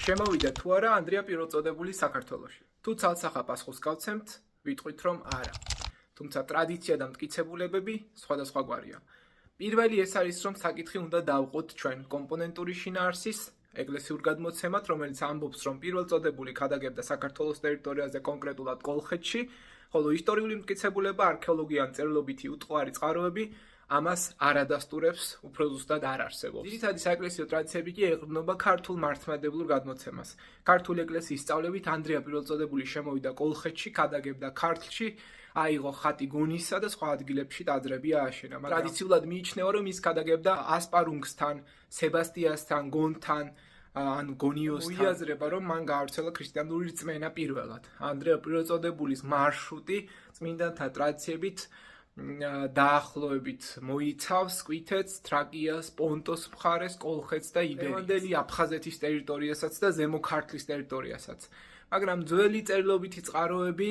შემოვიდა თუ არა ანდრია პირველწოდებული საქართველოში. თუ ცალსახა პასუხს გავცემთ, ვიტყვით რომ არა. თუმცა ტრადიცია და მტკიცებულებები სხვადასხვაგვარია. პირველი ეს არის რომ საკითხი უნდა დავყოთ ჩვენ კომპონენტური შინაარსის ეკლესიურ გადმოცემად, რომელიც ამბობს რომ პირველწოდებული ქადაგებდა საქართველოს ტერიტორიაზე კონკრეტულად კოლხეთში, ხოლო ისტორიული მტკიცებულება, არქეოლოგია ან წერილობითი უტყუარი წყაროები ამას არ ადასტურებს, უფრო ზუსტად არ არსებობს. ძირითადი საეკლესიო ტრადიციები კი ეყრდნობა ქართულ მართლმადებლურ გადმოცემას. ქართული ეკლესიის სწავლებით ანდრია პირველწოდებული შემოვიდა კოლხეთში, ქადაგებდა ქართლში, აიღო ხატი გონისა და სხვა ადგილებში ტაძრები ააშენა. ტრადიციულად მიიჩნევა, რომ ის ქადაგებდა ასპარუნგსთან, სებასტიასთან, გონთან, ან გონიოსთან. მოიაზრება, რომ მან გაავრცელა ქრისტიანული რწმენა პირველად. ანდრია პირველწოდებულის მარშრუტი წმინდანთა ტრადიციებით დაახლოებით მოიცავს სკვითეთს, თრაკიას, პონტოს მხარეს, კოლხეთს და იბერიას, აფხაზეთის ტერიტორიასაც და ზემო ქართლის ტერიტორიასაც. მაგრამ ძველი წერილობითი წყაროები,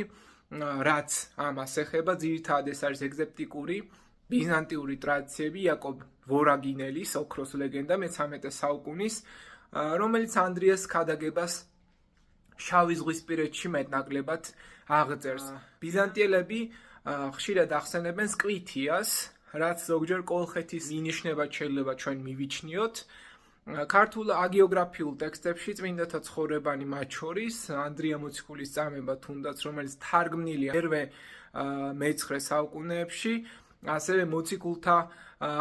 რაც ამას ეხება, ძირითადად ეს არის ეგზეპტიკური, ბიზანტიური ტრადიციები, იაკობ ვორაგინელის ოქროს ლეგენდა მე-13 საუკუნის, რომელიც ანდრიას ქადაგებას შავი ზღვისპირეთში მეტნაკლებად აღწერს. ბიზანტიელები ხშირად ახსენებენ სკვითიას, რაც ზოგჯერ კოლხეთის ინიშნებად შეიძლება ჩვენ მივიჩნიოთ. ქართულ აგიოგრაფიულ ტექსტებში წმინდათა ცხოვრებანი მათ შორის ანდრია მოციქულის წამება თუნდაც, რომელიც თარგმნილია მერვე მე-9 საუკუნეებში, ასევე მოციქულთა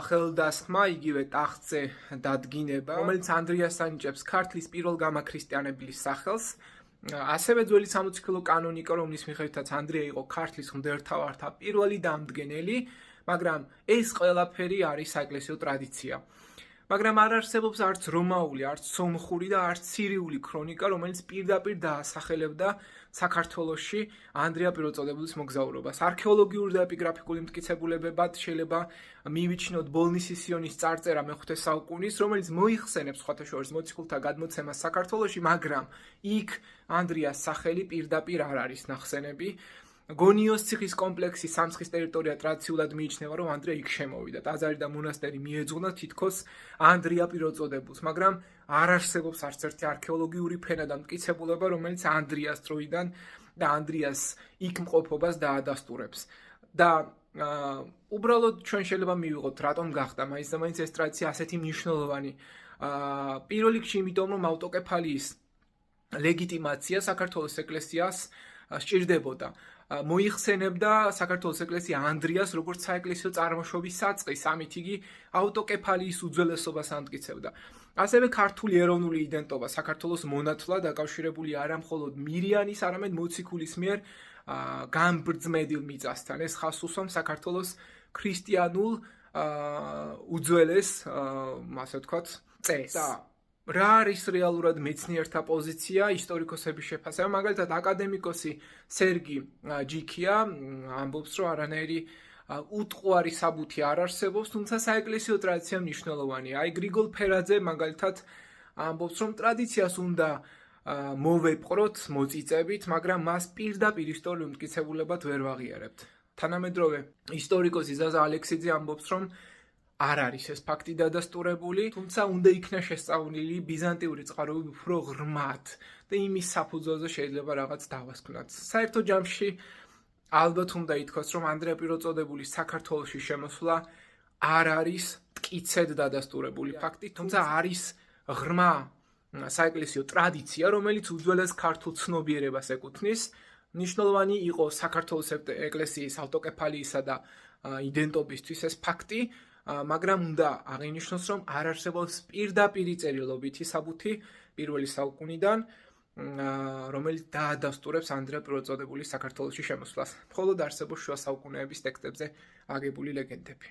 ხელდასხმა, იგივე ტახტზე დადგინება, რომელიც ანდრიას ანიჭებს ქართლის პირველ გამაქრისტიანებლის სახელს. ასევე ძველი სამოციქულო კანონიკა, რომლის მიხედვითაც ანდრია იყო ქართლის მღვდელმთავართა პირველი დამდგენელი, მაგრამ ეს ყველაფერი არის საეკლესიო ტრადიცია. მაგრამ არ არსებობს არც რომაული, არც სომხური და არც სირიული ქრონიკა, რომელიც პირდაპირ დაასახელებდა საქართველოში ანდრია პირველწოდებულის მოგზაურობას. არქეოლოგიური და ეპიგრაფიკული მტკიცებულებებად შეიძლება მივიჩნიოთ ბოლნისის სიონის წარწერა მე-5 საუკუნის, რომელიც მოიხსენებს სხვათა შორის მოციქულთა გადმოცემას საქართველოში, მაგრამ იქ ანდრიას სახელი პირდაპირ არ არის ნახსენები. გონიოს ციხის კომპლექსი სამცხის ტერიტორია ტრადიციულად მიიჩნევა, რომ ანდრია იქ შემოვიდა. ტაძარი და მონასტერი მიეძღვნა თითქოს ანდრია პირველწოდებულს, მაგრამ არ არსებობს არც ერთი არქეოლოგიური ფენა და მტკიცებულება, რომელიც ანდრიას დროიდან და ანდრიას იქ მყოფობას დაადასტურებს. და უბრალოდ ჩვენ შეიძლება მივიღოთ, რატომ გახდა მაინც და მაინც ეს ტრადიცია ასეთი მნიშვნელოვანი. პირველ რიგში იმიტომ, რომ ავტოკეფალიის ლეგიტიმაცია საქართველოს ეკლესიას სჭირდებოდა. მოიხსენებდა საქართველოს ეკლესია ანდრიას როგორც საეკლესიო წარმოშობის საწყის, ამით იგი ავტოკეფალიის უძველესობას ამტკიცებდა. ასევე ქართული ეროვნული იდენტობა საქართველოს მონათლა დაკავშირებული არა მხოლოდ მირიანის, არამედ მოციქულის მიერ განბრძმედილ მიწასთან. ეს ხაზს უსვამს საქართველოს ქრისტიანულ უძველეს, ასე ვთქვათ, წესს. რა არის რეალურად მეცნიერთა პოზიცია ისტორიკოსების შეფასება? მაგალითად, აკადემიკოსი სერგი ჯიქია ამბობს, რომ არანაირი უტყუარი საბუთი არ არსებობს, თუმცა საეკლესიო ტრადიცია მნიშვნელოვანია. აი გრიგოლ ფერაძე მაგალითად ამბობს, რომ ტრადიციას უნდა მოვეპყროთ მოწიწებით, მაგრამ მას პირდაპირ ისტორიულ მტკიცებულებად ვერ ვაღიარებთ. თანამედროვე ისტორიკოსი ზაზა ალექსიძე ამბობს, რომ არ არის ეს ფაქტი დადასტურებული, თუმცა უნდა იქნა შესწავლილი ბიზანტიური წყაროები უფრო ღრმად და იმის საფუძველზე შეიძლება რაღაც დავასკვნათ. საერთო ჯამში ალბათ უნდა ითქვას, რომ ანდრია პირველწოდებულის საქართველოში შემოსვლა არ არის მტკიცედ დადასტურებული ფაქტი, თუმცა არის ღრმა საეკლესიო ტრადიცია, რომელიც უძველეს ქართულ ცნობიერებას ეკუთვნის. მნიშვნელოვანი იყო საქართველოს ეკლესიის ავტოკეფალიისა და იდენტობისთვის ეს ფაქტი, მაგრამ უნდა აღინიშნოს, რომ არ არსებობს პირდაპირი წერილობითი საბუთი პირველი საუკუნიდან, რომელიც დაადასტურებს ანდრია პირველწოდებულის საქართველოში შემოსვლას. მხოლოდ არსებობს შუა საუკუნეების ტექსტებზე აგებული ლეგენდები.